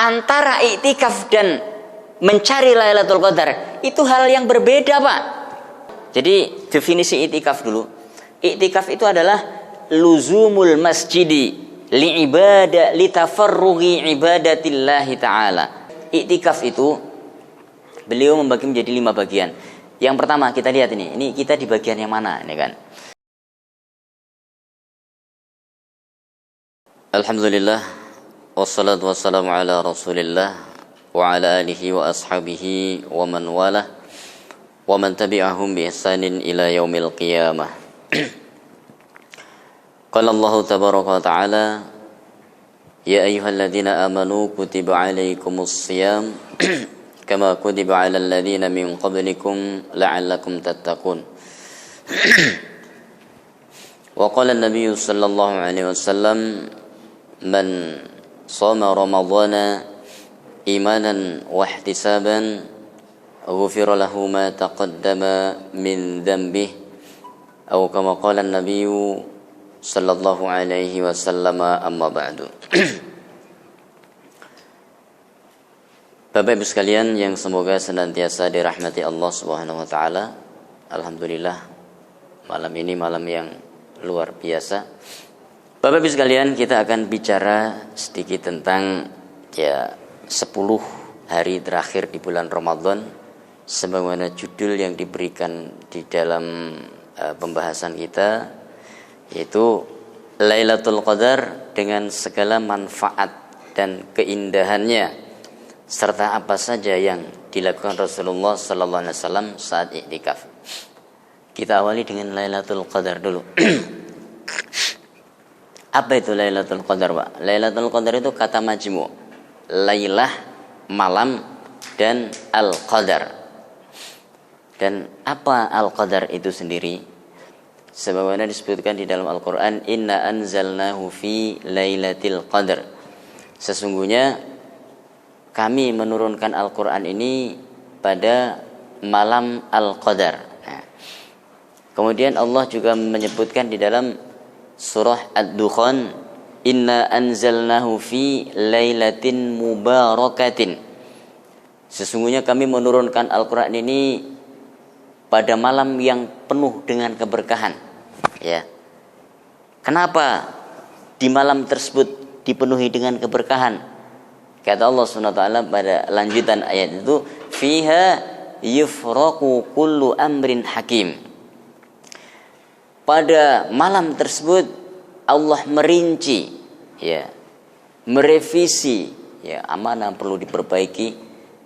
Antara iktikaf dan mencari Lailatul Qadar itu hal yang berbeda, Pak. Jadi definisi iktikaf dulu. Iktikaf itu adalah luzumul masjidi li tafarrughi ibadatillahi ta'ala. Iktikaf itu beliau membagi menjadi 5 bagian. Yang pertama kita lihat ini kita di bagian yang mana ini kan? Alhamdulillah wassalatu wassalamu ala Rasulillah wa ala alihi wa ashabihi wa man walah wa man tabi'ahum bi ihsanin ila yaumil qiyamah. Qala Allah tabaraka wa ta'ala ya ayyuhalladzina amanu kutiba alaikumus shiyam kama kutiba alal ladzina min qablikum la'allakum tattaqun. Wa qala an-nabiy sallallahu alaihi wasallam man shoma ramadhana imanan wa ihtisaban ghufira lahu ma taqaddama min dhanbihi atau kama qala an-nabiy sallallahu alaihi wasallam amma ba'du. Bapak Ibu sekalian yang semoga senantiasa dirahmati Allah Subhanahu wa taala. Alhamdulillah malam ini malam yang luar biasa. Bapak Ibu sekalian, kita akan bicara sedikit tentang 10 hari terakhir di bulan Ramadan sebagaimana judul yang diberikan di dalam pembahasan kita, yaitu Lailatul Qadar dengan segala manfaat dan keindahannya serta apa saja yang dilakukan Rasulullah sallallahu alaihi wasallam saat iktikaf. Kita awali dengan Lailatul Qadar dulu. Apa itu Lailatul Qadar, Pak? Lailatul Qadar itu kata majmu', lailah, malam, dan al-qadar. Dan apa al-qadar itu sendiri? Sebagaimana disebutkan di dalam Al-Quran, Inna anzalnahu fi lailatul qadar. Sesungguhnya kami menurunkan Al-Quran ini pada malam al-qadar. Nah, kemudian Allah juga menyebutkan di dalam surah Ad-Dukhan, Inna anzalnahu fi lailatin mubarakatin. Sesungguhnya kami menurunkan Al-Quran ini pada malam yang penuh dengan keberkahan. Ya. Kenapa di malam tersebut dipenuhi dengan keberkahan? Kata Allah SWT pada lanjutan ayat itu, Fiha yufraqu kullu amrin hakim. Pada malam tersebut Allah merinci, merevisi, amanah perlu diperbaiki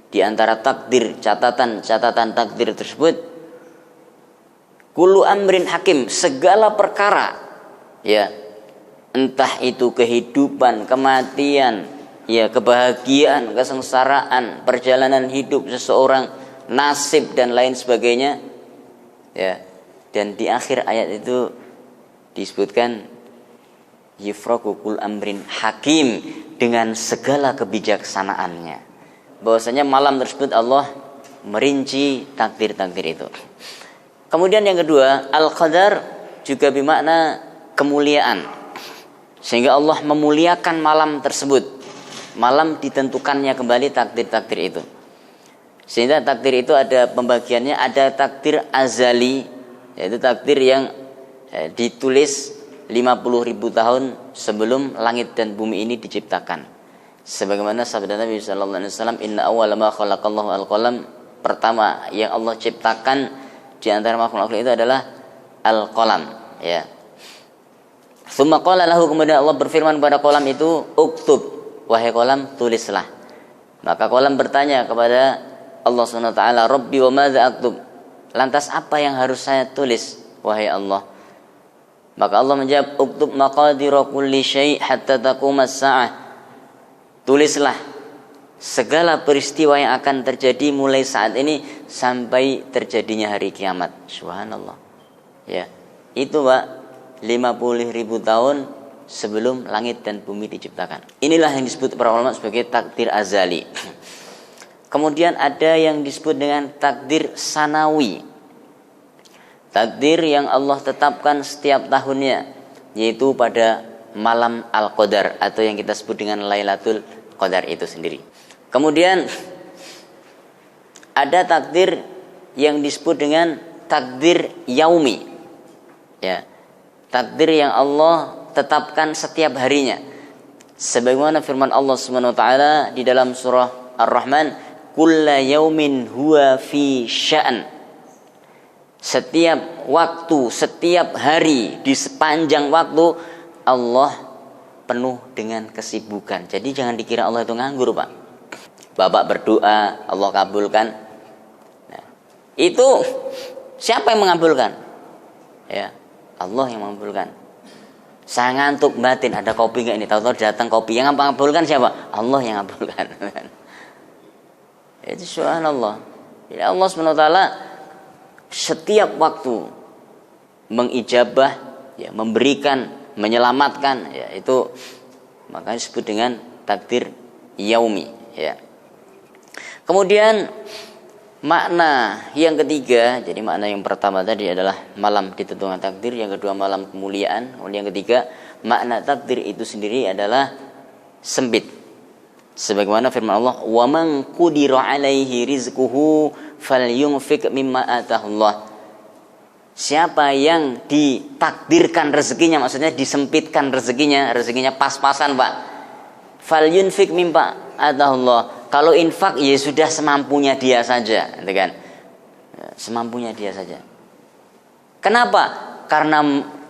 di antara takdir, catatan takdir tersebut. Kullu amrin hakim, segala perkara, entah itu kehidupan, kematian, kebahagiaan, kesengsaraan, perjalanan hidup seseorang, nasib dan lain sebagainya, Dan di akhir ayat itu disebutkan yufraqu kullu amrin hakim, dengan segala kebijaksanaannya. Bahwasanya malam tersebut Allah merinci takdir-takdir itu. Kemudian yang kedua, al-qadar juga bermakna kemuliaan. Sehingga Allah memuliakan malam tersebut. Malam ditentukannya kembali takdir-takdir itu. Sehingga takdir itu ada pembagiannya, ada takdir azali, yaitu takdir yang ditulis 50.000 tahun sebelum langit dan bumi ini diciptakan. Sebagaimana sabda Nabi sallallahu alaihi wasallam, Inna awwala ma khalaqallahu al-qalam, pertama yang Allah ciptakan di antara makhluk itu adalah al-qalam, Tsumma qala lahu, kemudian Allah berfirman pada qalam itu, uktub, wahai qalam, tulislah. Maka qalam bertanya kepada Allah Subhanahu wa taala, Rabbi wa madza aktub? Lantas apa yang harus saya tulis, wahai Allah? Maka Allah menjawab, uktub maqadira kulli syai' hatta taqumas sa'ah. Tulislah segala peristiwa yang akan terjadi mulai saat ini sampai terjadinya hari kiamat. Subhanallah. Itu, Pak, 50.000 tahun sebelum langit dan bumi diciptakan. Inilah yang disebut para ulama sebagai takdir azali. Kemudian ada yang disebut dengan takdir sanawi. Takdir yang Allah tetapkan setiap tahunnya, yaitu pada malam Al-Qadar atau yang kita sebut dengan Lailatul Qadar itu sendiri. Kemudian ada takdir yang disebut dengan takdir yaumi. Ya. Takdir yang Allah tetapkan setiap harinya. Sebagaimana firman Allah Subhanahu wa taala di dalam surah Ar-Rahman, "Kulla yaumin huwa fi sya'an." Setiap waktu, setiap hari, di sepanjang waktu Allah penuh dengan kesibukan. Jadi jangan dikira Allah itu nganggur, Pak. Bapak berdoa, Allah kabulkan. Nah, itu siapa yang mengabulkan? Ya, Allah yang mengabulkan. Saya ngantuk batin, ada kopi nggak ini? Tahu-tahu datang kopi. Yang mengabulkan siapa? Allah yang mengabulkan. Itu subhanallah. Ya Allah SWT setiap waktu mengijabah, ya, memberikan, menyelamatkan, ya, itu makanya disebut dengan takdir yaumi, ya. Kemudian makna yang ketiga, jadi makna yang pertama tadi adalah malam ditentukan takdir, yang kedua malam kemuliaan, kemudian yang ketiga makna takdir itu sendiri adalah sempit. Sebagaimana firman Allah, "Wa man qudira 'alaihi rizquhu falyunfik mimma atahullah." Siapa yang ditakdirkan rezekinya, maksudnya disempitkan rezekinya pas-pasan, Pak. Falyunfik mimma atahullah. Kalau infak ya sudah semampunya dia saja, gitu kan? Semampunya dia saja. Kenapa?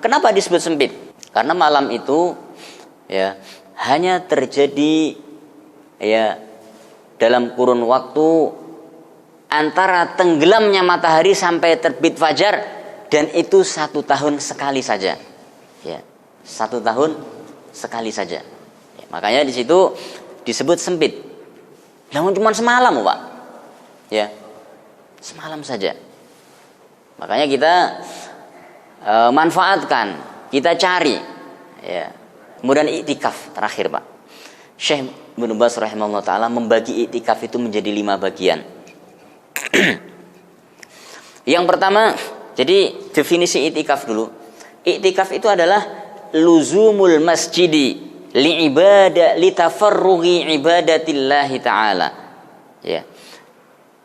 Kenapa disebut sempit? Karena malam itu, ya, hanya terjadi, ya, dalam kurun waktu antara tenggelamnya matahari sampai terbit fajar, dan itu 1 tahun sekali saja, ya, 1 tahun sekali saja. Ya, makanya di situ disebut sempit. Namun cuma semalam, Pak. Ya, semalam saja. Makanya kita manfaatkan, kita cari, ya. Kemudian iktikaf terakhir, Pak. Syekh Ibnu Baz rahimahullah taala membagi iktikaf itu menjadi 5 bagian. Yang pertama, jadi definisi iktikaf dulu. Iktikaf itu adalah luzumul masjidi litafarrughi ibadatillahi ta'ala. Ya.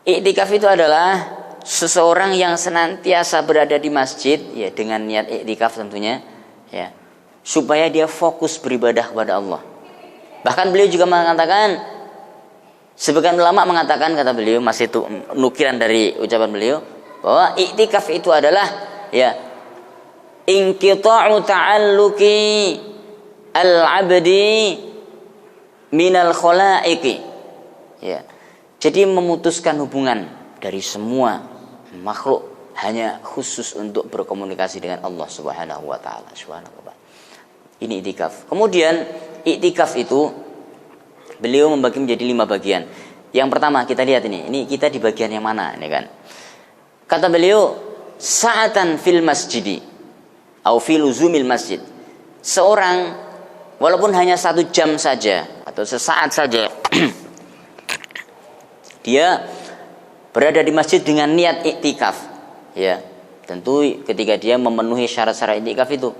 Iktikaf itu adalah seseorang yang senantiasa berada di masjid, ya, dengan niat iktikaf tentunya, ya, supaya dia fokus beribadah kepada Allah. Bahkan beliau juga mengatakan, sebagian ulama mengatakan, kata beliau, masih itu nukilan dari ucapan beliau, bahwa iktikaf itu adalah, ya, inqita'u ta'alluqi al-abdi minal khalaiqi, ya. Jadi memutuskan hubungan dari semua makhluk hanya khusus untuk berkomunikasi dengan Allah Subhanahu wa taala. Subhanallah. Ini iktikaf. Kemudian iktikaf itu beliau membagi menjadi 5 bagian. Yang pertama kita lihat ini kita di bagian yang mana, ini kan. Kata beliau, sa'atan fil masjidi au fi luzumil masjid. Seorang walaupun hanya 1 jam saja atau sesaat saja dia berada di masjid dengan niat iktikaf, ya. Tentu ketika dia memenuhi syarat-syarat iktikaf itu,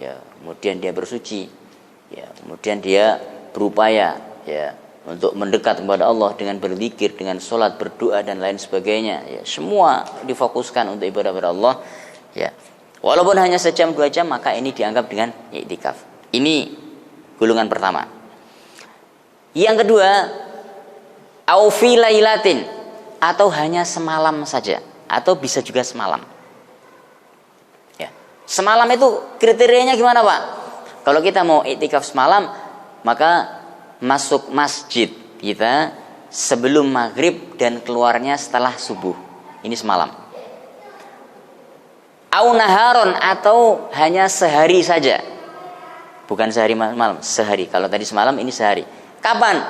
ya, kemudian dia bersuci, ya, kemudian dia berupaya, ya, untuk mendekat kepada Allah dengan berzikir, dengan sholat, berdoa dan lain sebagainya, ya, semua difokuskan untuk ibadah kepada Allah, ya. Walaupun hanya sejam 2 jam, maka ini dianggap dengan iktikaf. Ini golongan pertama. Yang kedua, au fi lailatin, atau hanya semalam saja, atau bisa juga semalam. Ya. Semalam itu kriterianya gimana, Pak? Kalau kita mau iktikaf semalam, maka masuk masjid kita sebelum maghrib dan keluarnya setelah subuh. Ini semalam. Au naharon, atau hanya sehari saja. Bukan sehari malam, sehari. Kalau tadi semalam, ini sehari. Kapan?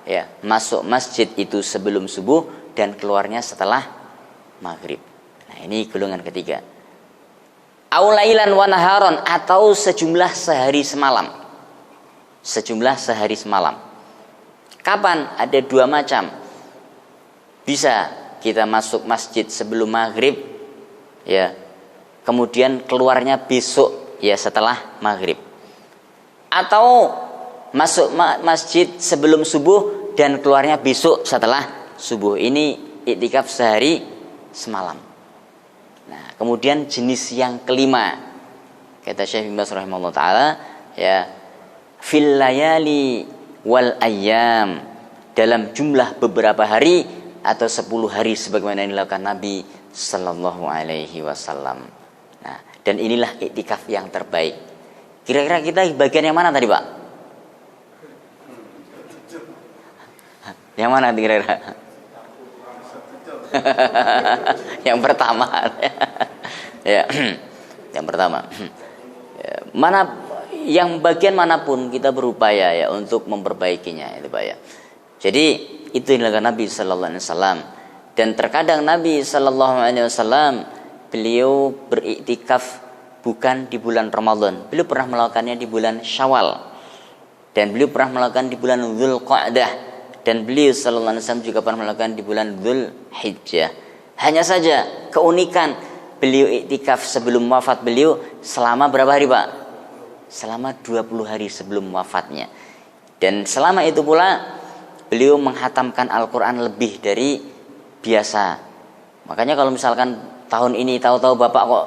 Ya, masuk masjid itu sebelum subuh dan keluarnya setelah maghrib. Nah, ini golongan ketiga. Au lailan wa naharon, atau sejumlah sehari semalam. Sejumlah sehari semalam. Kapan? Ada 2 macam. Bisa kita masuk masjid sebelum maghrib, ya, kemudian keluarnya besok, ya, setelah maghrib. Atau masuk masjid sebelum subuh dan keluarnya besok setelah subuh. Ini iktikaf sehari semalam. Nah, kemudian jenis yang kelima, kata Syekh bin Baz rahimahullah taala, ya, fil layali wal ayyam, dalam jumlah beberapa hari atau 10 hari sebagaimana yang dilakukan Nabi sallallahu alaihi wasallam. Nah, dan inilah iktikaf yang terbaik. Kira-kira kita bagian yang mana tadi, Pak? Yang mana kira-kira? Yang pertama. Ya. Yang pertama. Mana yang bagian manapun kita berupaya ya untuk memperbaikinya itu, Pak ya. Jadi itu yang dilakukan Nabi sallallahu alaihi wasallam. Dan terkadang Nabi sallallahu alaihi wasallam beliau beriktikaf bukan di bulan Ramadan. Beliau pernah melakukannya di bulan Syawal. Dan beliau pernah melakukan di bulan Dzulqa'dah. Dan beliau sallallahu alaihi wasallam juga pernah melakukan di bulan Dzulhijjah. Hanya saja keunikan beliau iktikaf sebelum wafat beliau selama berapa hari, Pak? Selama 20 hari sebelum wafatnya. Dan selama itu pula beliau menghatamkan Al-Quran lebih dari biasa. Makanya kalau misalkan tahun ini tahu-tahu Bapak kok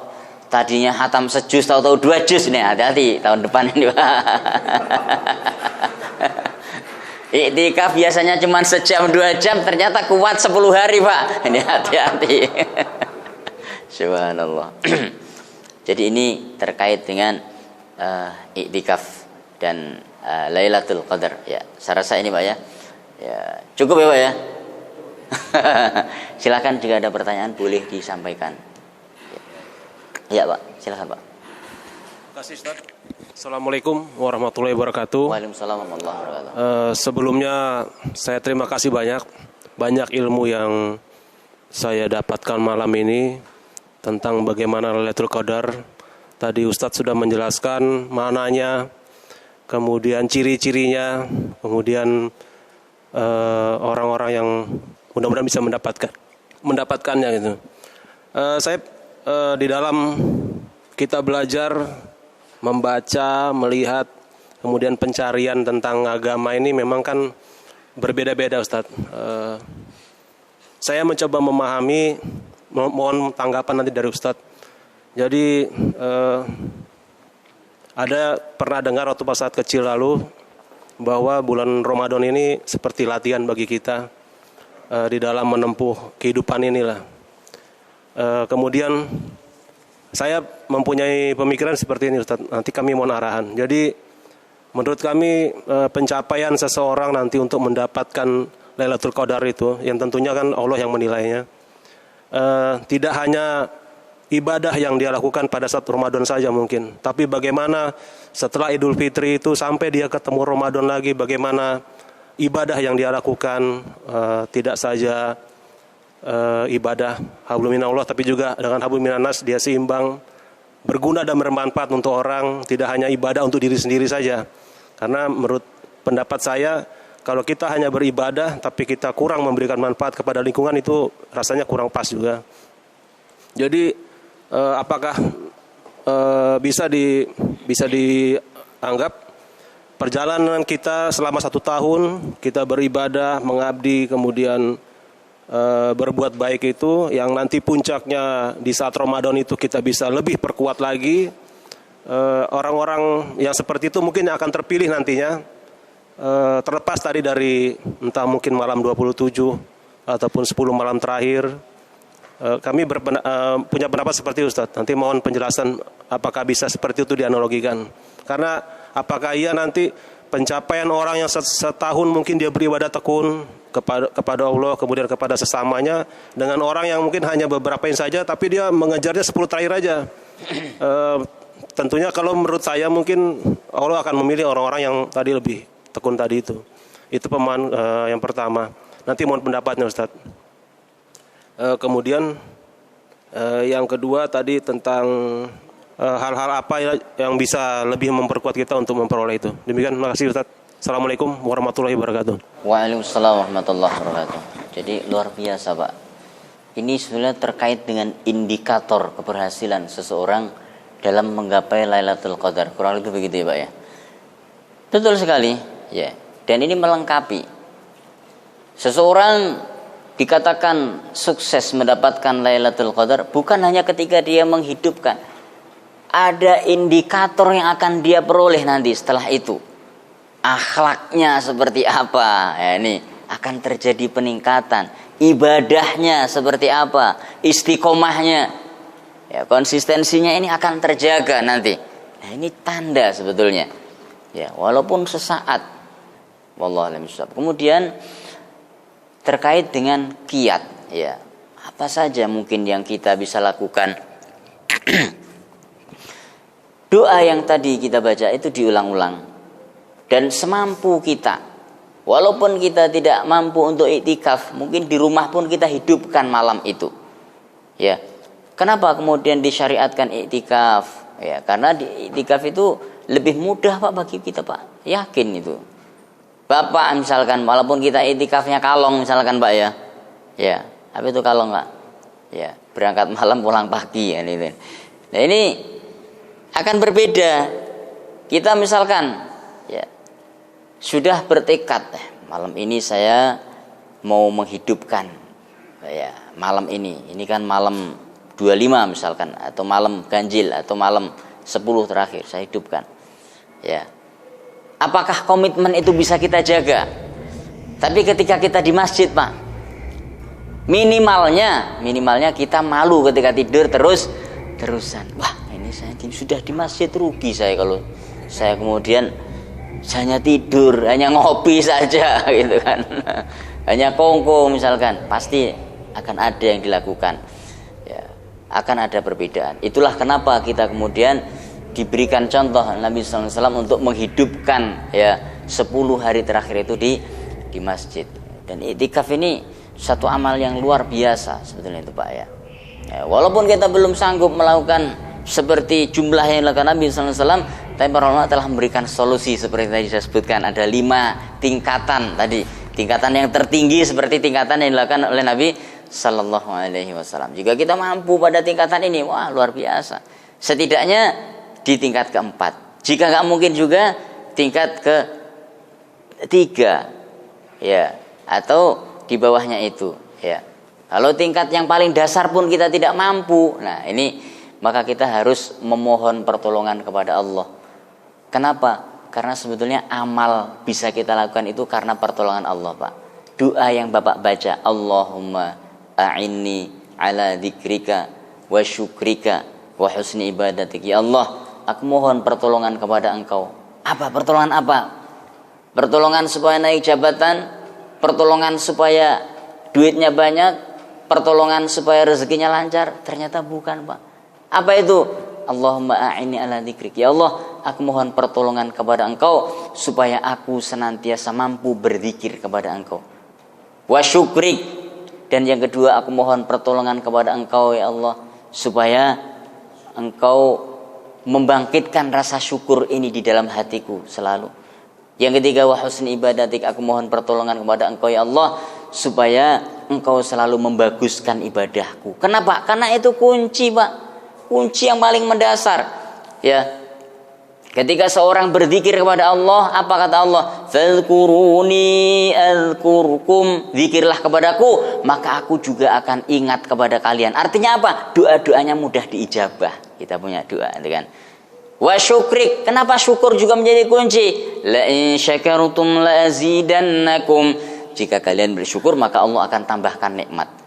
tadinya hatam sejuz, tahu-tahu 2 juz, nih hati-hati tahun depan ini, Pak. Iktikaf biasanya cuma sejam 2 jam, ternyata kuat 10 hari, Pak. Ini hati-hati. Subhanallah. Jadi ini terkait dengan iktikaf dan Lailatul Qadar. Ya, saya rasa ini, Pak ya. Ya, cukup ya, Pak ya. Silakan jika ada pertanyaan boleh disampaikan. Ya, Pak, silakan, Pak. Terima kasih, Ustaz. Assalamualaikum warahmatullahi wabarakatuh. Waalaikumsalam warahmatullahi wabarakatuh. Sebelumnya saya terima kasih banyak ilmu yang saya dapatkan malam ini tentang bagaimana Lailatul Qadar. Tadi Ustadz sudah menjelaskan maknanya, kemudian ciri-cirinya, kemudian orang-orang yang mudah-mudahan bisa mendapatkannya gitu. Saya di dalam kita belajar membaca, melihat, kemudian pencarian tentang agama ini memang kan berbeda-beda, Ustadz. Saya mencoba memahami, mohon tanggapan nanti dari Ustadz. Jadi ada pernah dengar waktu pas saat kecil lalu bahwa bulan Ramadan ini seperti latihan bagi kita di dalam menempuh kehidupan inilah. Kemudian saya mempunyai pemikiran seperti ini, Ustaz. Nanti kami mohon arahan. Jadi menurut kami pencapaian seseorang nanti untuk mendapatkan Lailatul Qadar itu, yang tentunya kan Allah yang menilainya, tidak hanya ibadah yang dia lakukan pada saat Ramadan saja mungkin, tapi bagaimana setelah Idul Fitri itu sampai dia ketemu Ramadan lagi, bagaimana ibadah yang dia lakukan, tidak saja ibadah hablum minallah, tapi juga dengan hablum minannas dia seimbang, berguna dan bermanfaat untuk orang, tidak hanya ibadah untuk diri sendiri saja. Karena menurut pendapat saya, kalau kita hanya beribadah tapi kita kurang memberikan manfaat kepada lingkungan, itu rasanya kurang pas juga. Jadi apakah bisa dianggap perjalanan kita selama 1 tahun kita beribadah, mengabdi, kemudian berbuat baik itu, yang nanti puncaknya di saat Ramadan itu kita bisa lebih perkuat lagi. Orang-orang yang seperti itu mungkin akan terpilih nantinya, terlepas tadi dari entah mungkin malam 27 ataupun 10 malam terakhir. Kami punya pendapat seperti itu, Ustaz. Nanti mohon penjelasan apakah bisa seperti itu dianalogikan. Karena apakah iya nanti pencapaian orang yang setahun mungkin dia beribadah tekun kepada Allah, kemudian kepada sesamanya, dengan orang yang mungkin hanya beberapa yang saja tapi dia mengejarnya 10 terakhir aja. Tentunya kalau menurut saya mungkin Allah akan memilih orang-orang yang tadi lebih tekun tadi itu. Itu pemahaman yang pertama. Nanti mohon pendapatnya, Ustaz. Kemudian yang kedua tadi tentang hal-hal apa yang bisa lebih memperkuat kita untuk memperoleh itu. Demikian, terima kasih, Ustaz. Assalamualaikum warahmatullahi wabarakatuh. Waalaikumsalam warahmatullahi wabarakatuh. Jadi luar biasa, Pak. Ini sebenarnya terkait dengan indikator keberhasilan seseorang dalam menggapai Lailatul Qadar. Kurang lebih begitu ya, Pak ya. Betul sekali. Ya, dan ini melengkapi. Seseorang dikatakan sukses mendapatkan Lailatul Qadar bukan hanya ketika dia menghidupkan. Ada indikator yang akan dia peroleh nanti setelah itu. Akhlaknya seperti apa? Ya, ini akan terjadi peningkatan. Ibadahnya seperti apa? Istiqomahnya, ya, konsistensinya ini akan terjaga nanti. Nah, ini tanda sebetulnya. Ya, walaupun sesaat. Wallahu a'lam bishawab. Kemudian terkait dengan qiyat, ya, apa saja mungkin yang kita bisa lakukan? Doa yang tadi kita baca itu diulang-ulang dan semampu kita. Walaupun kita tidak mampu untuk iktikaf, mungkin di rumah pun kita hidupkan malam itu. Ya. Kenapa kemudian disyariatkan iktikaf? Ya, karena di iktikaf itu lebih mudah Pak bagi kita Pak. Yakin itu. Bapak misalkan walaupun kita iktikafnya kalong misalkan Pak ya. Ya, apa itu kalong Pak? Ya, berangkat malam pulang pagi ya ini. Nah, ini akan berbeda. Kita misalkan ya sudah bertekad malam ini saya mau menghidupkan ya malam ini kan malam 25 misalkan atau malam ganjil atau malam 10 terakhir saya hidupkan ya. Apakah komitmen itu bisa kita jaga? Tapi ketika kita di masjid Pak, minimalnya kita malu ketika tidur terusan. Wah ini saya sudah di masjid, rugi saya kalau saya kemudian hanya tidur, hanya ngopi saja gitu kan. Hanya kongko misalkan, pasti akan ada yang dilakukan. Ya, akan ada perbedaan. Itulah kenapa kita kemudian diberikan contoh Nabi SAW untuk menghidupkan ya 10 hari terakhir itu di masjid. Dan iktikaf ini satu amal yang luar biasa sebetulnya itu Pak ya. Ya, walaupun kita belum sanggup melakukan seperti jumlah yang dilakukan Nabi SAW, tapi para ulama telah memberikan solusi seperti tadi saya sebutkan. Ada 5 tingkatan tadi. Tingkatan yang tertinggi seperti tingkatan yang dilakukan oleh Nabi Sallallahu Alaihi Wasallam. Jika kita mampu pada tingkatan ini, wah luar biasa. Setidaknya di tingkat keempat. Jika nggak mungkin juga tingkat ketiga, ya, atau di bawahnya itu, ya. Kalau tingkat yang paling dasar pun kita tidak mampu, nah ini maka kita harus memohon pertolongan kepada Allah. Kenapa? Karena sebetulnya amal bisa kita lakukan itu karena pertolongan Allah Pak. Doa yang Bapak baca, Allahumma a'inni ala dzikrika wa syukrika wa husni ibadatik. Ya Allah, aku mohon pertolongan kepada Engkau. Apa pertolongan apa? Pertolongan supaya naik jabatan, pertolongan supaya duitnya banyak, pertolongan supaya rezekinya lancar. Ternyata bukan Pak. Apa itu? Allahumma a'inni ala dzikrik. Ya Allah, aku mohon pertolongan kepada Engkau supaya aku senantiasa mampu berzikir kepada Engkau. Wa syukrik. Dan yang kedua, aku mohon pertolongan kepada Engkau ya Allah supaya Engkau membangkitkan rasa syukur ini di dalam hatiku selalu. Yang ketiga, wa husni ibadatik, aku mohon pertolongan kepada Engkau ya Allah supaya Engkau selalu membaguskan ibadahku. Kenapa? Karena itu kunci Pak. Kunci yang paling mendasar. Ya. Ketika seorang berzikir kepada Allah, apa kata Allah? Fadhkuruni adzkurkum. Zikirlah kepadaku, maka aku juga akan ingat kepada kalian. Artinya apa? Doa-doanya mudah diijabah. Kita punya doa, kan? Wa syukrik. Kenapa syukur juga menjadi kunci? La in syakartum la azidannakum. Jika kalian bersyukur, maka Allah akan tambahkan nikmat.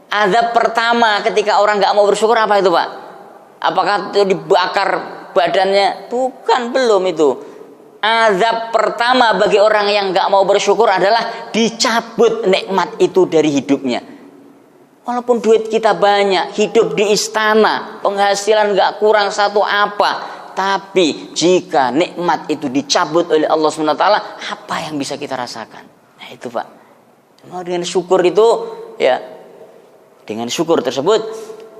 Azab pertama ketika orang nggak mau bersyukur apa itu Pak? Apakah itu dibakar badannya? Bukan, belum itu. Azab pertama bagi orang yang nggak mau bersyukur adalah dicabut nikmat itu dari hidupnya. Walaupun duit kita banyak, hidup di istana, penghasilan nggak kurang satu apa, tapi jika nikmat itu dicabut oleh Allah SWT, apa yang bisa kita rasakan? Nah itu Pak. Mau dengan syukur itu ya. Dengan syukur tersebut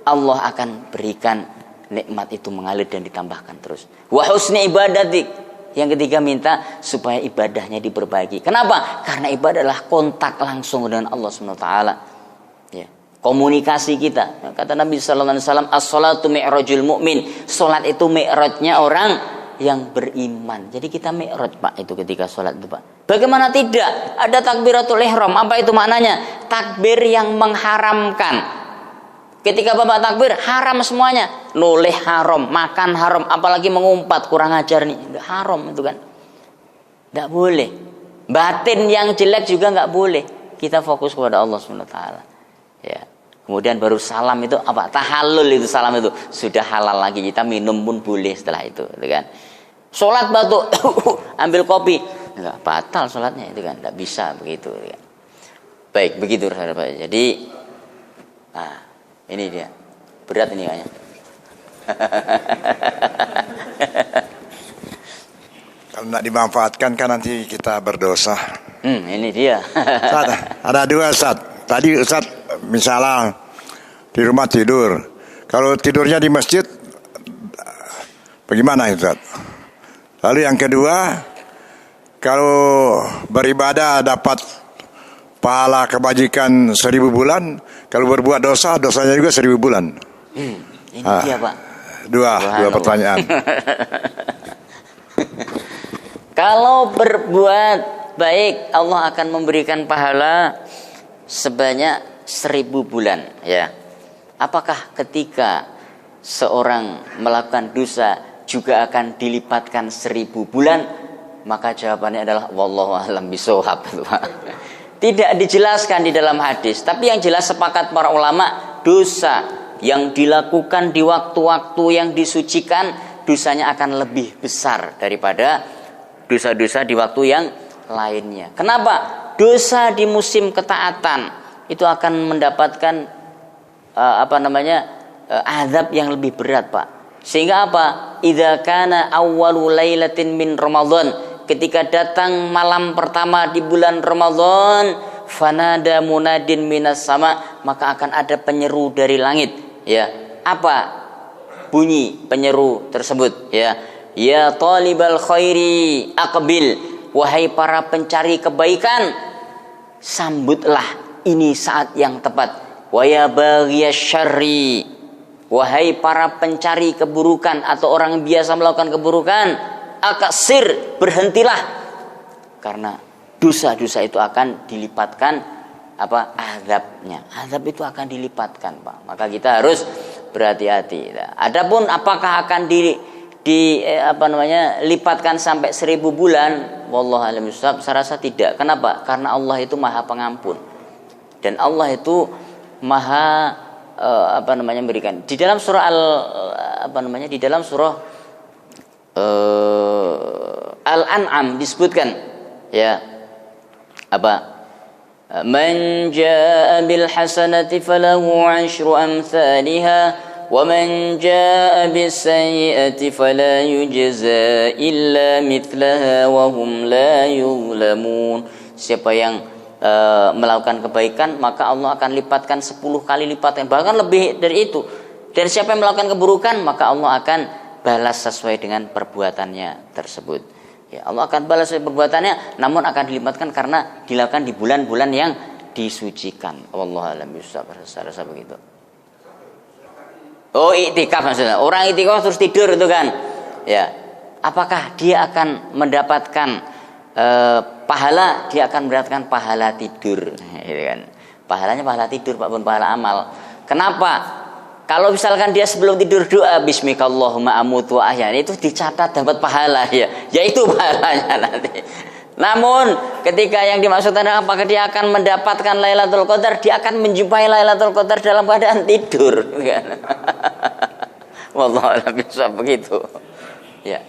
Allah akan berikan nikmat itu mengalir dan ditambahkan terus. Wa husni ibadatik. Yang ketiga minta supaya ibadahnya diperbaiki. Kenapa? Karena ibadah adalah kontak langsung dengan Allah SWT. Ya. Komunikasi kita. Kata Nabi sallallahu alaihi wasallam, as-salatu mi'rajul mu'min. Salat itu mi'rajnya orang yang beriman. Jadi kita mi'raj Pak itu ketika sholat itu Pak. Bagaimana tidak? Ada takbiratul ihram. Apa itu maknanya? Takbir yang mengharamkan. Ketika Bapak takbir, haram semuanya. Noleh haram, makan haram, apalagi mengumpat, kurang ajar nih. Haram itu kan. Tidak boleh. Batin yang jelek juga nggak boleh. Kita fokus kepada Allah SWT. Ya. Kemudian baru salam itu apa? Tahallul itu salam itu sudah halal lagi, kita minum pun boleh setelah itu kan. Sholat batuk, ambil kopi, enggak batal sholatnya itu kan, enggak bisa begitu. Kan. Baik begitu saudara. Jadi, ini dia berat ini kayaknya. Kalau tidak dimanfaatkan kan nanti kita berdosa. Ini dia. Ustaz, ada dua Ustaz. Tadi Ustaz misalnya di rumah tidur. Kalau tidurnya di masjid bagaimana Ustaz? Lalu yang kedua, kalau beribadah dapat pahala kebajikan 1000 bulan, kalau berbuat dosa, dosanya juga 1000 bulan. Ini dia Pak. Dua pertanyaan. Kalau berbuat baik, Allah akan memberikan pahala sebanyak 1000 bulan, ya. Apakah ketika seorang melakukan dosa juga akan dilipatkan 1000 bulan? Maka jawabannya adalah wallahu a'lam bishawab. Tidak dijelaskan di dalam hadis, tapi yang jelas sepakat para ulama, dosa yang dilakukan di waktu-waktu yang disucikan, dosanya akan lebih besar daripada dosa-dosa di waktu yang lainnya. Kenapa? Dosa di musim ketaatan itu akan mendapatkan azab yang lebih berat Pak. Sehingga apa? Idza kana awwalu lailatin min Ramadan, ketika datang malam pertama di bulan Ramadan, fanada munadin minas sama, maka akan ada penyeru dari langit, ya. Apa bunyi penyeru tersebut, ya? Ya talibal khairi aqbil, wahai para pencari kebaikan, sambutlah, ini saat yang tepat. Wa ya baghiyasy syarri, wahai para pencari keburukan atau orang yang biasa melakukan keburukan, aksir, berhentilah, karena dosa-dosa itu akan dilipatkan azabnya. Azab itu akan dilipatkan Pak. Maka kita harus berhati-hati. Adapun apakah akan lipatkan sampai 1000 bulan, wallahu a'lam bishawab, saya rasa tidak. Kenapa? Karena Allah itu Maha Pengampun. Dan Allah itu Maha memberikan. Di dalam surah Al-An'am disebutkan, ya, man jaa'a bil hasanati falahu 'asyru amsalha wa man jaa'a bis sayyi'ati fala yujza illa mithlaha wa hum la yuzlamun. Siapa yang melakukan kebaikan, maka Allah akan lipatkan 10 kali lipatan, bahkan lebih dari itu. Dan siapa yang melakukan keburukan, maka Allah akan balas sesuai dengan perbuatannya tersebut. Ya, Allah akan balas sesuai perbuatannya, namun akan dilipatkan karena dilakukan di bulan-bulan yang disucikan. Wallahu a'lam bishawab. Rasa begitu. Oh, iktikaf maksudnya. Orang iktikaf terus tidur itu kan. Ya. Apakah dia akan mendapatkan pahala? Dia akan mendapatkan pahala tidur, gitu kan. Pahalanya pahala tidur Pak, bukan pahala amal. Kenapa? Kalau misalkan dia sebelum tidur doa bismikallahumma amutu wa ahya, itu dicatat dapat pahala, ya. Yaitu pahalanya nanti. Namun ketika yang dimaksud adalah apakah dia akan mendapatkan Lailatul Qadar, dia akan menjumpai Lailatul Qadar dalam keadaan tidur, kan. Wallahu a'lam bishawab, begitu. Ya.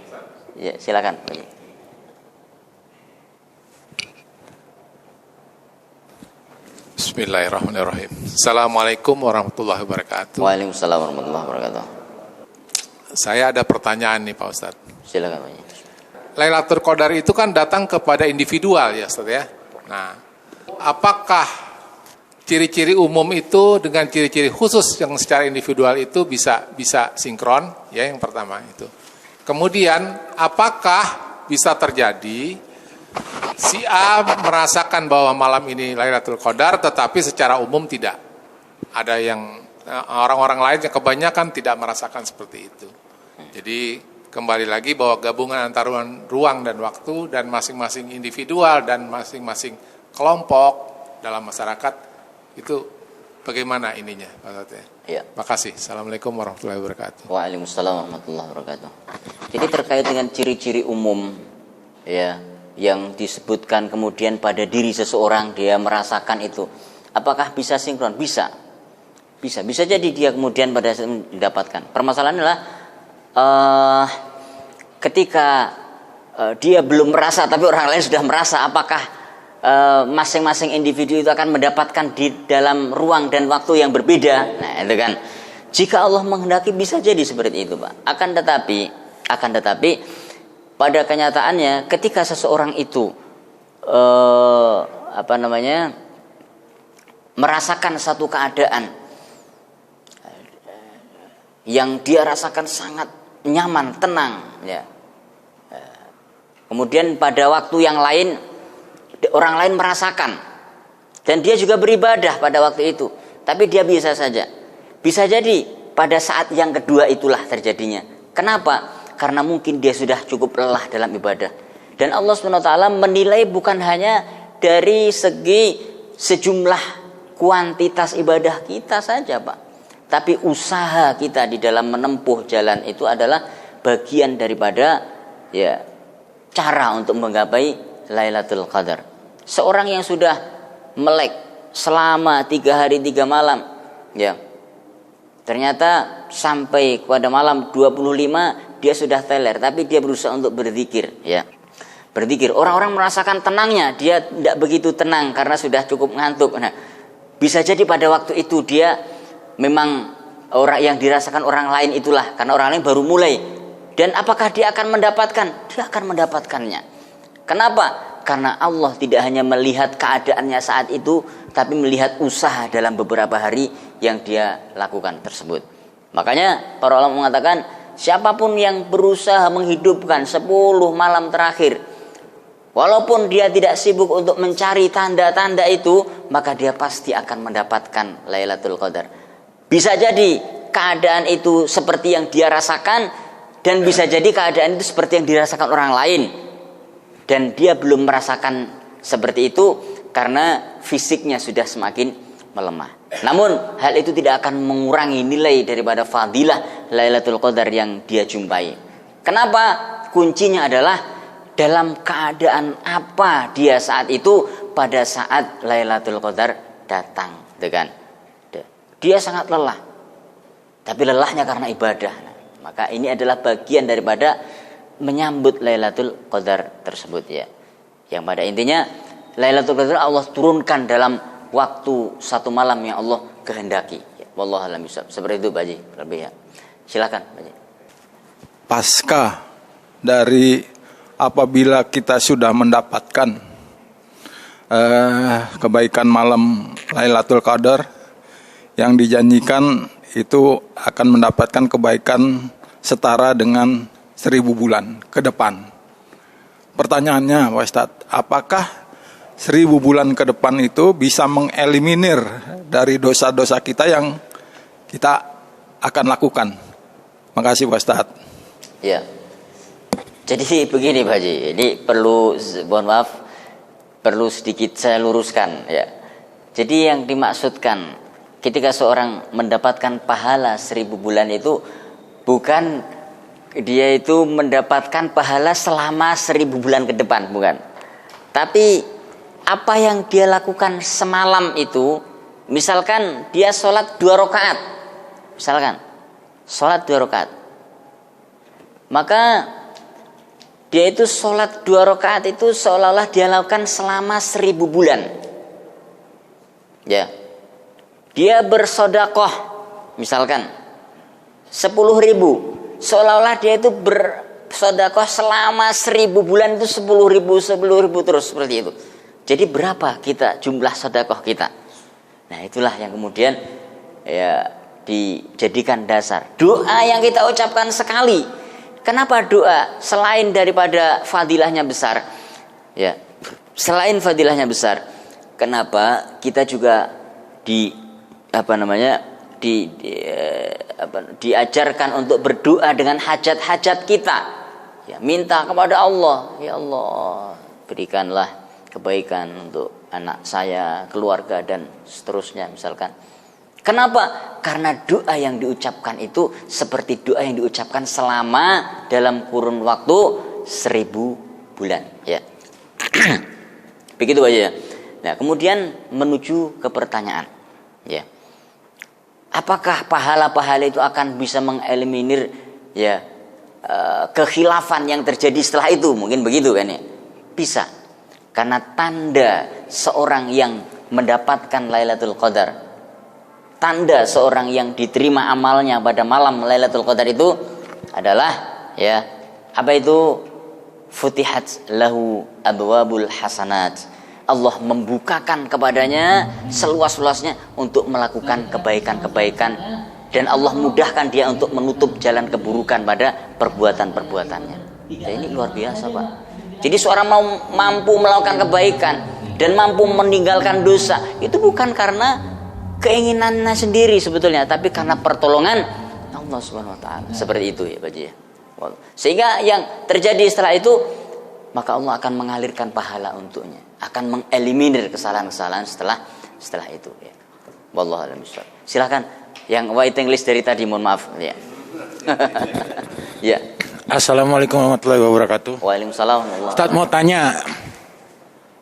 Ya, silakan. Bismillahirrahmanirrahim. Assalamualaikum warahmatullahi wabarakatuh. Waalaikumsalam warahmatullahi wabarakatuh. Saya ada pertanyaan nih Pak Ustadz. Silakan Pak. Lailatul Qadar itu kan datang kepada individual ya Ustadz ya. Nah, apakah ciri-ciri umum itu dengan ciri-ciri khusus yang secara individual itu bisa sinkron? Ya, yang pertama itu. Kemudian apakah bisa terjadi si A merasakan bahwa malam ini Lailatul Qadar, tetapi secara umum tidak. Ada yang orang-orang lain yang kebanyakan tidak merasakan seperti itu. Jadi kembali lagi bahwa gabungan antara ruang dan waktu dan masing-masing individual dan masing-masing kelompok dalam masyarakat itu bagaimana ininya, Pak Ustadz? Ya. Makasih. Assalamualaikum warahmatullahi wabarakatuh. Waalaikumsalam warahmatullahi wabarakatuh. Jadi terkait dengan ciri-ciri umum ya yang disebutkan kemudian pada diri seseorang dia merasakan itu, apakah bisa sinkron? Bisa jadi dia kemudian pada saat mendapatkan. Permasalahannya adalah ketika dia belum merasa tapi orang lain sudah merasa, apakah masing-masing individu itu akan mendapatkan di dalam ruang dan waktu yang berbeda? Nah, itu kan. Jika Allah menghendaki bisa jadi seperti itu, Pak. Akan tetapi pada kenyataannya ketika seseorang itu merasakan satu keadaan yang dia rasakan sangat nyaman, tenang, ya. Kemudian pada waktu yang lain orang lain merasakan dan dia juga beribadah pada waktu itu, tapi dia biasa saja. Bisa jadi pada saat yang kedua itulah terjadinya. Kenapa? Karena mungkin dia sudah cukup lelah dalam ibadah. Dan Allah SWT menilai bukan hanya dari segi sejumlah kuantitas ibadah kita saja, Pak. Tapi usaha kita di dalam menempuh jalan itu adalah bagian daripada ya cara untuk menggapai Lailatul Qadar. Seorang yang sudah melek selama 3 hari 3 malam, ya, ternyata sampai pada malam 25 dia sudah teler, tapi dia berusaha untuk berzikir, ya. Berzikir. Orang-orang merasakan tenangnya, dia tidak begitu tenang karena sudah cukup ngantuk. Nah, bisa jadi pada waktu itu dia memang orang yang dirasakan orang lain itulah, karena orang lain baru mulai. Dan apakah dia akan mendapatkan? Dia akan mendapatkannya. Kenapa? Karena Allah tidak hanya melihat keadaannya saat itu, tapi melihat usaha dalam beberapa hari yang dia lakukan tersebut. Makanya para ulama mengatakan, siapapun yang berusaha menghidupkan 10 malam terakhir, walaupun dia tidak sibuk untuk mencari tanda-tanda itu, maka dia pasti akan mendapatkan Lailatul Qadar. Bisa jadi keadaan itu seperti yang dia rasakan, dan bisa jadi keadaan itu seperti yang dirasakan orang lain, dan dia belum merasakan seperti itu karena fisiknya sudah semakin melemah. Namun hal itu tidak akan mengurangi nilai daripada fadilah Lailatul Qadar yang dia jumpai. Kenapa? Kuncinya adalah dalam keadaan apa dia saat itu pada saat Lailatul Qadar datang, kan? Dia sangat lelah, tapi lelahnya karena ibadah. Nah, maka ini adalah bagian daripada menyambut Lailatul Qadar tersebut, ya. Yang pada intinya Lailatul Qadar Allah turunkan dalam waktu 1 malam yang Allah kehendaki. Ya, wallahu a'lam bishawab. Seperti itu, Pak Haji. Lebih, ya. Silakan, Pak Haji. Pasca dari apabila kita sudah mendapatkan kebaikan malam Lailatul Qadar yang dijanjikan itu akan mendapatkan kebaikan setara dengan 1000 bulan ke depan. Pertanyaannya, Pak Ustadz, apakah 1000 bulan ke depan itu bisa mengeliminir dari dosa-dosa kita yang kita akan lakukan? Makasih, Pak Ustadz. Ya. Jadi begini, Pak Haji, ini perlu sedikit saya luruskan, ya. Jadi yang dimaksudkan ketika seorang mendapatkan pahala 1000 bulan itu bukan dia itu mendapatkan pahala selama 1000 bulan ke depan, bukan. Tapi apa yang dia lakukan semalam itu, misalkan dia sholat 2 rakaat, misalkan sholat 2 rakaat, maka dia itu sholat 2 rakaat itu seolah-olah dia lakukan selama 1000 bulan, ya. Dia bersodakoh misalkan 10.000, seolah-olah dia itu bersodakoh selama 1000 bulan itu 10.000 terus seperti itu. Jadi berapa kita jumlah sodakoh kita? Nah, itulah yang kemudian ya dijadikan dasar. Doa yang kita ucapkan sekali. Kenapa doa? Selain daripada fadilahnya besar, ya, selain fadilahnya besar, kenapa kita juga diajarkan untuk berdoa dengan hajat-hajat kita. Ya, minta kepada Allah, ya Allah, berikanlah kebaikan untuk anak saya, keluarga dan seterusnya misalkan. Kenapa? Karena doa yang diucapkan itu seperti doa yang diucapkan selama dalam kurun waktu 1000 bulan, ya. Begitu aja. Nah, kemudian menuju ke pertanyaan, ya. Apakah pahala-pahala itu akan bisa mengeliminir ya kekhilafan yang terjadi setelah itu? Mungkin begitu kan ya. Bisa. Karena tanda seorang yang mendapatkan Lailatul Qadar, tanda seorang yang diterima amalnya pada malam Lailatul Qadar itu adalah ya, apa itu? Futihat lahu abwabul hasanat. Allah membukakan kepadanya seluas-luasnya untuk melakukan kebaikan-kebaikan, dan Allah mudahkan dia untuk menutup jalan keburukan pada perbuatan-perbuatannya. Ya, ini luar biasa, Pak. Jadi seorang mau mampu melakukan kebaikan dan mampu meninggalkan dosa itu bukan karena keinginannya sendiri sebetulnya, tapi karena pertolongan Allah Subhanahu wa taala. Seperti itu ya, Pak Ji. Sehingga yang terjadi setelah itu, maka Allah akan mengalirkan pahala untuknya, akan mengeliminir kesalahan-kesalahan setelah itu ya. Wallahu a'lam bishawab. Silakan yang waiting list dari tadi, mohon maaf ya. Ya. Assalamualaikum warahmatullahi wabarakatuh. Waalaikumsalam. Ustaz mau tanya,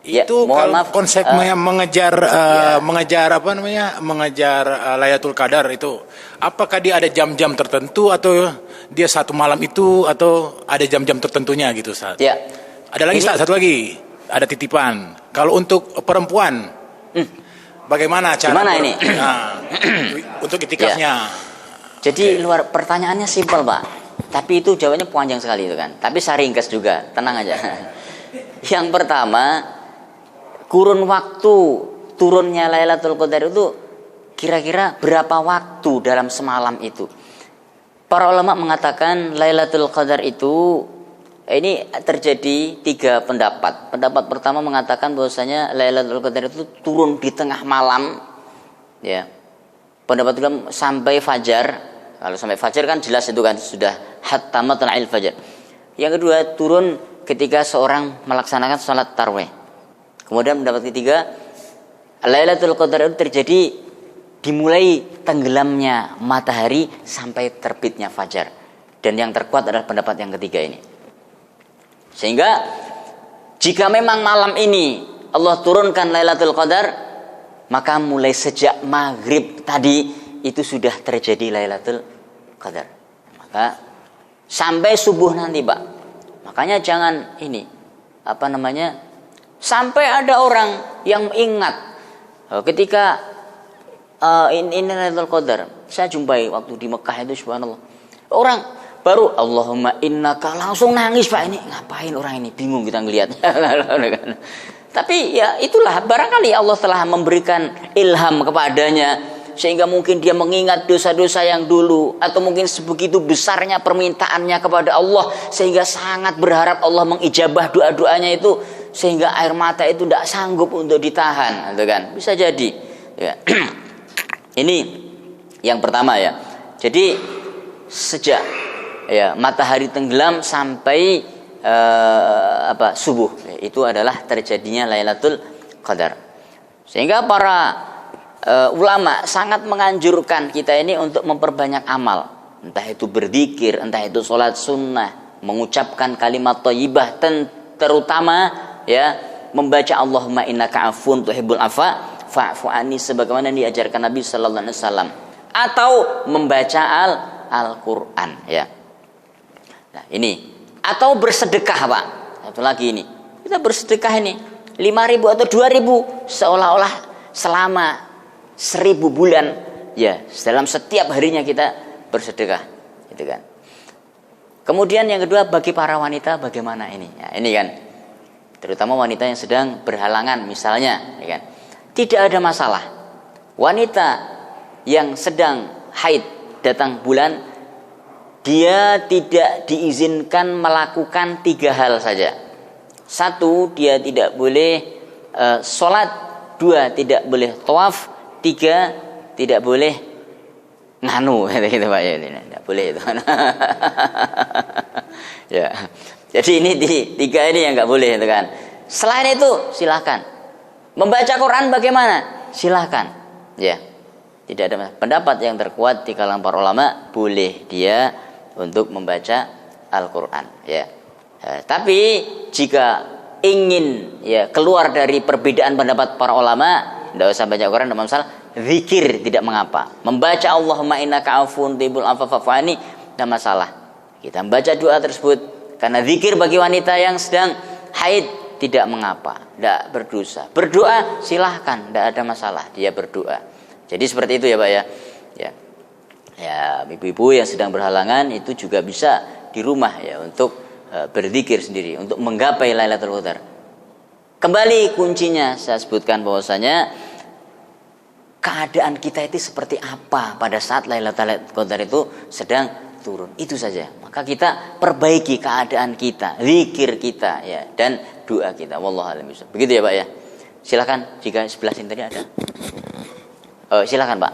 ya, itu mohon kalau maaf, konsepnya mengejar apa namanya, mengejar Lailatul Qadar itu, apakah dia ada jam-jam tertentu atau dia satu malam itu, atau ada jam-jam tertentunya gitu, Ustaz? Ya. Ada lagi, Ustaz, satu lagi, ada titipan. Kalau untuk perempuan, bagaimana cara? Gimana ini? Nah, untuk itikafnya. Jadi luar pertanyaannya simpel, Pak. Tapi itu jawabannya panjang sekali itu kan. Tapi saya ringkas juga, tenang aja. Yang pertama, kurun waktu turunnya Lailatul Qadar itu kira-kira berapa waktu dalam semalam itu? Para ulama mengatakan Lailatul Qadar itu ini terjadi 3 pendapat. Pendapat pertama mengatakan bahwasanya Lailatul Qadar itu turun di tengah malam, ya. Pendapat kedua sampai fajar. Kalau sampai fajar kan jelas itu kan sudah hatta matla'il fajar. Yang kedua turun ketika seorang melaksanakan salat tarawih. Kemudian pendapat ketiga, Lailatul Qadar itu terjadi dimulai tenggelamnya matahari sampai terbitnya fajar. Dan yang terkuat adalah pendapat yang ketiga ini. Sehingga jika memang malam ini Allah turunkan Lailatul Qadar, maka mulai sejak maghrib tadi itu sudah terjadi Lailatul Qadar. Maka sampai subuh nanti, Pak. Makanya jangan ini apa namanya, sampai ada orang yang ingat ketika ini Lailatul Qadar. Saya jumpai waktu di Mekah itu, subhanallah. Orang baru Allahumma innaka langsung nangis, Pak. Ini ngapain orang ini? Bingung kita ngelihat. Tapi ya itulah, barangkali Allah telah memberikan ilham kepadanya sehingga mungkin dia mengingat dosa-dosa yang dulu, atau mungkin sebegitu besarnya permintaannya kepada Allah sehingga sangat berharap Allah mengijabah doa-doanya itu, sehingga air mata itu tidak sanggup untuk ditahan, gitu kan? Bisa jadi. Ya. Ini yang pertama ya. Jadi sejak ya matahari tenggelam sampai subuh, itu adalah terjadinya Lailatul Qadar. Sehingga para ulama sangat menganjurkan kita ini untuk memperbanyak amal, entah itu berzikir, entah itu sholat sunnah, mengucapkan kalimat thayyibah, terutama ya membaca Allahumma innaka afun tuhibbul afwa fa'fu anni, sebagaimana diajarkan Nabi sallallahu alaihi wasallam, atau membaca Al-Qur'an ya. Nah, ini atau bersedekah, Pak. Satu lagi ini. Kita bersedekah ini 5.000 atau 2.000 seolah-olah selama 1000 bulan ya, dalam setiap harinya kita bersedekah, gitu kan. Kemudian yang kedua, bagi para wanita bagaimana ini? Ya, ini kan, terutama wanita yang sedang berhalangan misalnya, ya kan. Tidak ada masalah. Wanita yang sedang haid datang bulan, dia tidak diizinkan melakukan 3 hal saja. 1, dia tidak boleh sholat. 2, tidak boleh tawaf. 3, tidak boleh nganu gitu Pak ya, tidak boleh itu. Ya. Jadi ini tiga ini yang nggak boleh itu kan. Selain itu silahkan. Membaca Quran bagaimana? Silahkan. Ya. Tidak ada masalah. Pendapat yang terkuat di kalangan para ulama, boleh dia untuk membaca Al-Quran. Ya. Tapi jika ingin ya keluar dari perbedaan pendapat para ulama, tidak usah baca Quran, tidak masalah. Zikir tidak mengapa. Membaca Allahumma innaka afuwun tuhibbul afwa fa'fu anni tidak masalah. Kita membaca doa tersebut karena zikir bagi wanita yang sedang haid tidak mengapa, tidak berdosa. Berdoa silahkan, tidak ada masalah dia berdoa. Jadi seperti itu ya Pak ya. Ya, ibu-ibu yang sedang berhalangan itu juga bisa di rumah ya untuk berzikir sendiri untuk menggapai Lailatul Qadar. Kembali kuncinya saya sebutkan bahwasanya keadaan kita itu seperti apa pada saat Lailatul Qadar itu sedang turun. Itu saja. Maka kita perbaiki keadaan kita, zikir kita ya dan doa kita. Wallahu a'lam bishawab. Begitu ya Pak ya. Silakan jika sebelah sini tadi ada. Silakan Pak.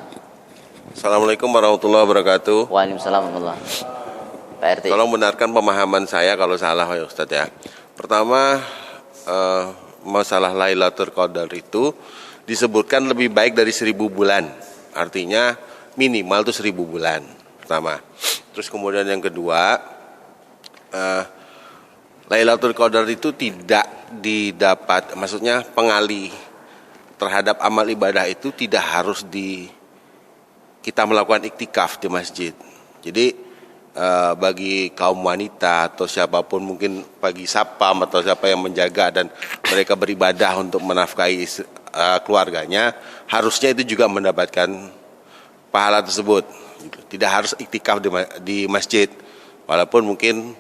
Assalamualaikum warahmatullahi wabarakatuh. Waalaikumsalam warahmatullahi. Pak RT. Tolong benarkan pemahaman saya kalau salah ya Ustadz ya. Pertama, masalah Lailatul Qadar itu disebutkan lebih baik dari 1000 bulan. Artinya minimal itu 1000 bulan. Pertama. Terus kemudian yang kedua, Lailatul Qadar itu tidak didapat, maksudnya pengalih terhadap amal ibadah itu tidak harus kita melakukan iktikaf di masjid. Jadi bagi kaum wanita atau siapapun, mungkin bagi sapam atau siapa yang menjaga dan mereka beribadah untuk menafkahi keluarganya, harusnya itu juga mendapatkan pahala tersebut. Tidak harus iktikaf di masjid, walaupun mungkin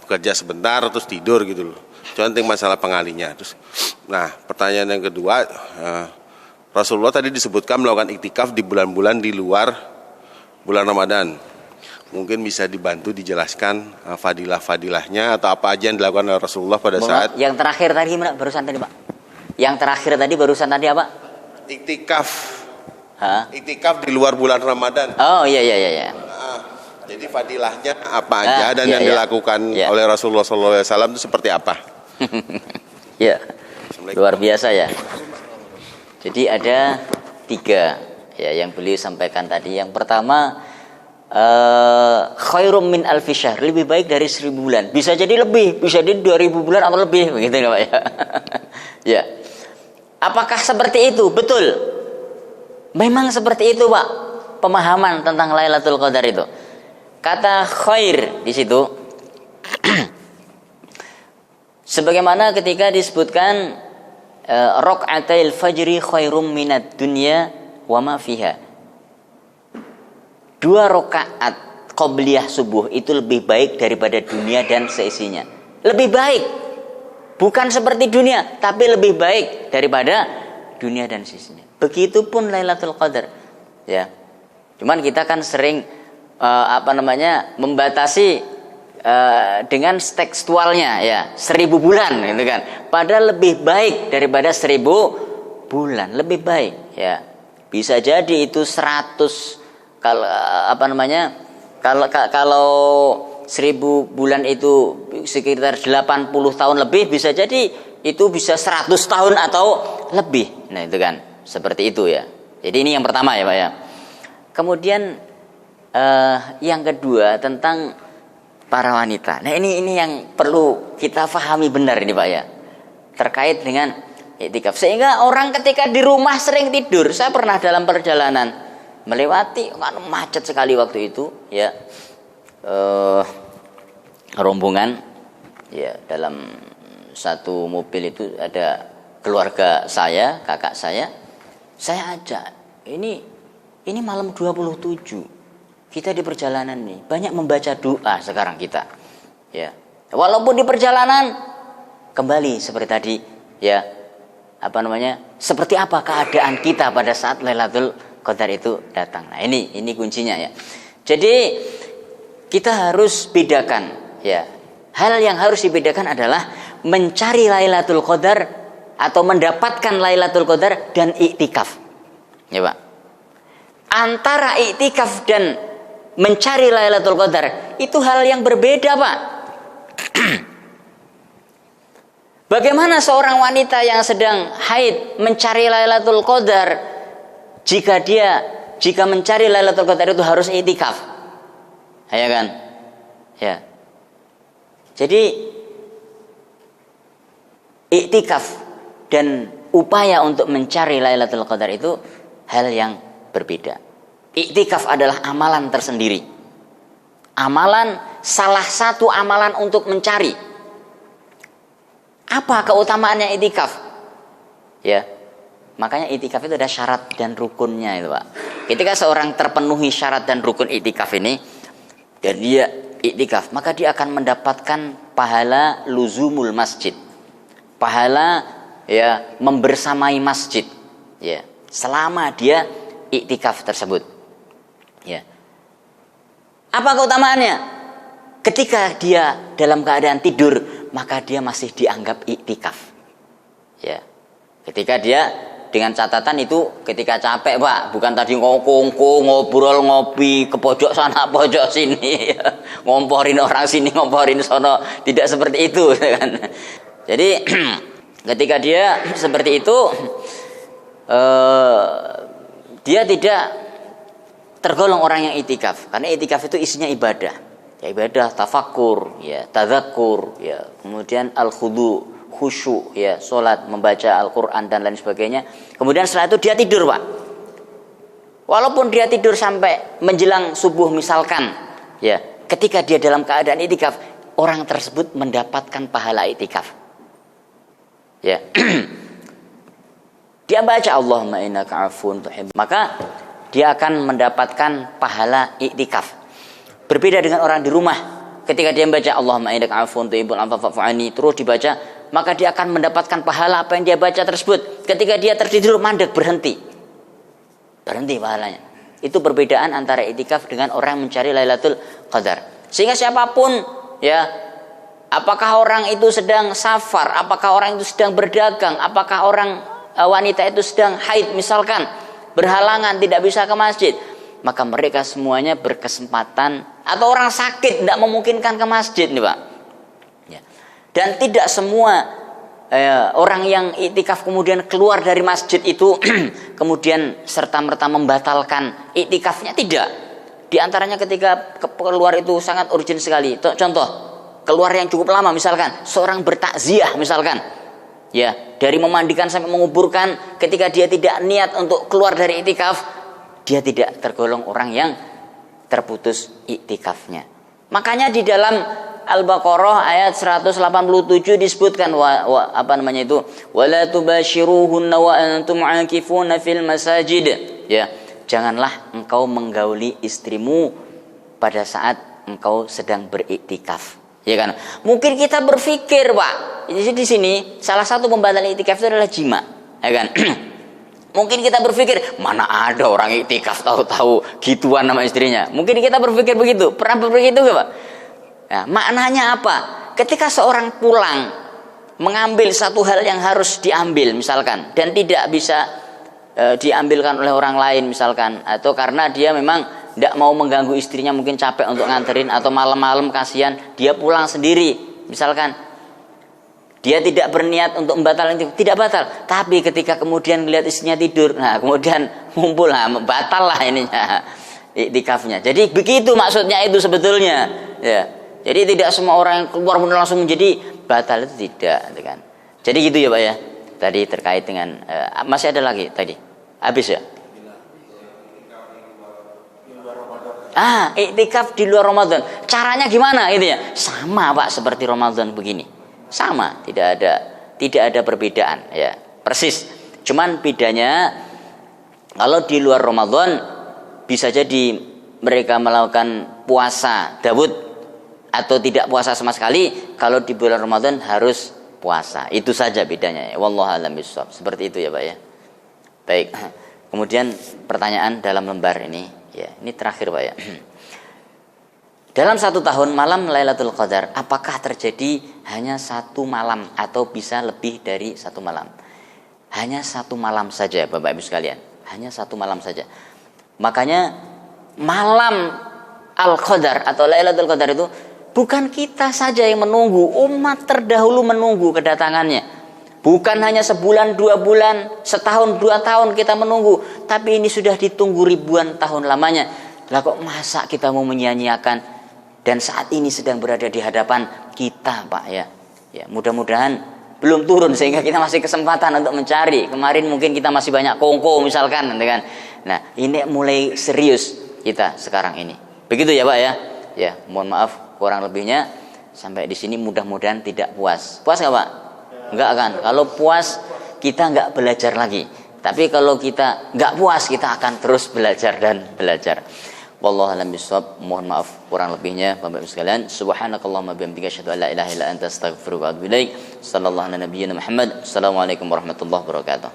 kerja sebentar terus tidur gitu loh. Cuma penting masalah pengalinya. Terus, nah pertanyaan yang kedua, Rasulullah tadi disebutkan melakukan iktikaf di bulan-bulan di luar bulan Ramadan. Mungkin bisa dibantu dijelaskan fadilah-fadilahnya atau apa aja yang dilakukan oleh Rasulullah pada saat yang terakhir tadi barusan tadi Pak. Yang terakhir tadi barusan tadi apa? Iktikaf. Iktikaf di luar bulan Ramadan. Oh iya. Jadi fadilahnya apa aja dan yang dilakukan oleh Rasulullah SAW itu seperti apa? Ya, luar biasa ya. Jadi ada 3 ya yang beliau sampaikan tadi. Yang pertama, khairum min alfi syahr, lebih baik dari 1000 bulan. Bisa jadi lebih, bisa jadi 2000 bulan atau lebih, begitu ya Pak ya. Ya. Apakah seperti itu? Betul. Memang seperti itu Pak pemahaman tentang Lailatul Qadar itu. Kata khair di situ sebagaimana ketika disebutkan raq'atil fajri khairum minad dunya wa ma fiha. 2 rakaat qobliyah subuh itu lebih baik daripada dunia dan seisinya. Lebih baik. Bukan seperti dunia, tapi lebih baik daripada dunia dan seisinya. Begitupun Lailatul Qadar. Ya. Cuman kita kan sering membatasi dengan tekstualnya ya 1000 bulan gitu kan. Padahal lebih baik daripada 1000 bulan, lebih baik ya. Bisa jadi itu 100 kalau 1000 bulan itu sekitar 80 tahun lebih, bisa jadi itu bisa 100 tahun atau lebih. Nah itu kan seperti itu ya. Jadi ini yang pertama ya Pak ya. Kemudian yang kedua tentang para wanita. Nah ini yang perlu kita pahami benar ini Pak ya, terkait dengan iktikaf. Sehingga orang ketika di rumah sering tidur. Saya pernah dalam perjalanan melewati macet sekali waktu itu ya, rombongan ya, dalam satu mobil itu ada keluarga saya, kakak saya ajak. Ini malam 27. Kita di perjalanan nih, banyak membaca doa sekarang kita. Ya. Walaupun di perjalanan kembali seperti tadi ya, seperti apa keadaan kita pada saat Lailatul Qadar itu datang. Nah, ini kuncinya ya. Jadi kita harus bedakan ya. Hal yang harus dibedakan adalah mencari Lailatul Qadar atau mendapatkan Lailatul Qadar dan iktikaf. Ya, Pak. Antara iktikaf dan mencari Lailatul Qadar itu hal yang berbeda, Pak. Bagaimana seorang wanita yang sedang haid mencari Lailatul Qadar jika mencari Lailatul Qadar itu harus iktikaf? Ya kan? Ya. Jadi iktikaf dan upaya untuk mencari Lailatul Qadar itu hal yang berbeda. Iktikaf adalah amalan tersendiri. Salah satu amalan untuk mencari. Apa keutamaannya iktikaf? Ya. Makanya iktikaf itu ada syarat dan rukunnya itu, Pak. Ketika seorang terpenuhi syarat dan rukun iktikaf ini dan dia iktikaf, maka dia akan mendapatkan pahala luzumul masjid. Pahala ya membersamai masjid. Ya, selama dia iktikaf tersebut. Ya. Apa keutamaannya? Ketika dia dalam keadaan tidur, maka dia masih dianggap iktikaf. Ya. Ketika dia dengan catatan itu ketika capek, Pak, bukan tadi ngokongko, ngobrol, ngopi ke pojok sana, pojok sini, ya. Ngomporin orang sini, ngomporin sono, tidak seperti itu, kan. Jadi ketika dia seperti itu, dia tidak tergolong orang yang iktikaf, karena iktikaf itu isinya ibadah. Ya, ibadah tafakur, ya, tadzakur, ya, kemudian al-khudu, khusyuk, ya, salat, membaca Al-Qur'an dan lain sebagainya. Kemudian setelah itu dia tidur, Pak. Walaupun dia tidur sampai menjelang subuh misalkan, ya, ketika dia dalam keadaan iktikaf, orang tersebut mendapatkan pahala iktikaf. Ya. Dia baca Allahumma innaka afuwun tuhibbul, maka dia akan mendapatkan pahala iktikaf. Berbeda dengan orang di rumah, ketika dia membaca Allahumma innaka afuwun tuhibbul afwa fa'fu anni, terus dibaca, maka dia akan mendapatkan pahala apa yang dia baca tersebut. Ketika dia tertidur mandek, berhenti pahalanya. Itu perbedaan antara iktikaf dengan orang mencari Lailatul Qadar. Sehingga siapapun, ya, apakah orang itu sedang safar, apakah orang itu sedang berdagang, apakah orang wanita itu sedang haid misalkan, berhalangan tidak bisa ke masjid, maka mereka semuanya berkesempatan, atau orang sakit tidak memungkinkan ke masjid nih, Pak. Ya. Dan tidak semua orang yang iktikaf kemudian keluar dari masjid itu kemudian serta-merta membatalkan iktikafnya, tidak. Di antaranya ketika keluar itu sangat urgent sekali. Contoh, keluar yang cukup lama misalkan, seorang bertakziah misalkan. Ya, dari memandikan sampai menguburkan, ketika dia tidak niat untuk keluar dari iktikaf, dia tidak tergolong orang yang terputus iktikafnya. Makanya di dalam Al-Baqarah ayat 187 disebutkan wala tubashiruhunna wa antum aakifuna fil masajid. Ya, janganlah engkau menggauli istrimu pada saat engkau sedang beriktikaf. Ya kan? Mungkin kita berpikir, Pak, di sini salah satu pembatal iktikaf itu adalah jima, ya kan? Mungkin kita berpikir, mana ada orang iktikaf tahu-tahu gituan sama istrinya. Mungkin kita berpikir begitu. Pernah berpikir itu, Pak? Ya, maknanya apa? Ketika seorang pulang mengambil satu hal yang harus diambil misalkan, dan tidak bisa diambilkan oleh orang lain misalkan, atau karena dia memang tidak mau mengganggu istrinya, mungkin capek untuk nganterin, atau malam-malam kasihan dia pulang sendiri misalkan, dia tidak berniat untuk membatalkan itu, tidak batal. Tapi ketika kemudian melihat istrinya tidur, nah kemudian mumpul, nah batal lah ininya iktikafnya. Jadi begitu maksudnya itu sebetulnya. Ya. Jadi tidak semua orang yang keluar langsung menjadi batal, itu tidak, kan. Jadi gitu ya, Pak ya. Tadi terkait dengan masih ada lagi tadi. Habis ya? Iktikaf di luar Ramadan. Caranya gimana gitu ya? Sama, Pak, seperti Ramadan begini. Sama, tidak ada perbedaan, ya, persis. Cuman bedanya kalau di luar Ramadan bisa jadi mereka melakukan puasa Daud atau tidak puasa sama sekali. Kalau di bulan Ramadan harus puasa. Itu saja bedanya, ya. Wallahu a'lam bishawab. Seperti itu ya, Pak ya. Baik. Kemudian pertanyaan dalam lembar ini, ya, ini terakhir, Pak ya. Dalam satu tahun malam Lailatul Qadar, apakah terjadi hanya satu malam atau bisa lebih dari satu malam? Hanya satu malam saja, Bapak Ibu sekalian. Hanya satu malam saja. Makanya malam Al-Qadar atau Lailatul Qadar itu bukan kita saja yang menunggu, umat terdahulu menunggu kedatangannya. Bukan hanya sebulan, 2 bulan, setahun, 2 tahun kita menunggu, tapi ini sudah ditunggu ribuan tahun lamanya. Lah kok masa kita mau menyia-nyiakan? Dan saat ini sedang berada di hadapan kita, Pak ya. Ya, mudah-mudahan belum turun sehingga kita masih kesempatan untuk mencari. Kemarin mungkin kita masih banyak kongko misalkan, kan. Nah, ini mulai serius kita sekarang ini. Begitu ya, Pak ya. Ya, mohon maaf kurang lebihnya. Sampai di sini mudah-mudahan tidak puas. Puas nggak, Pak? Enggak kan? Kalau puas kita nggak belajar lagi. Tapi kalau kita nggak puas kita akan terus belajar dan belajar. Wallahu a'lam bishawab. Mohon maaf kurang lebihnya Bapak Ibu sekalian. Subhanakallahumma bihamdika asyhadu an la ilaha illa anta astaghfiruka wa atubu ilaik. Sallallahu alaihi wa sallam Muhammad. Assalamualaikum warahmatullahi wabarakatuh.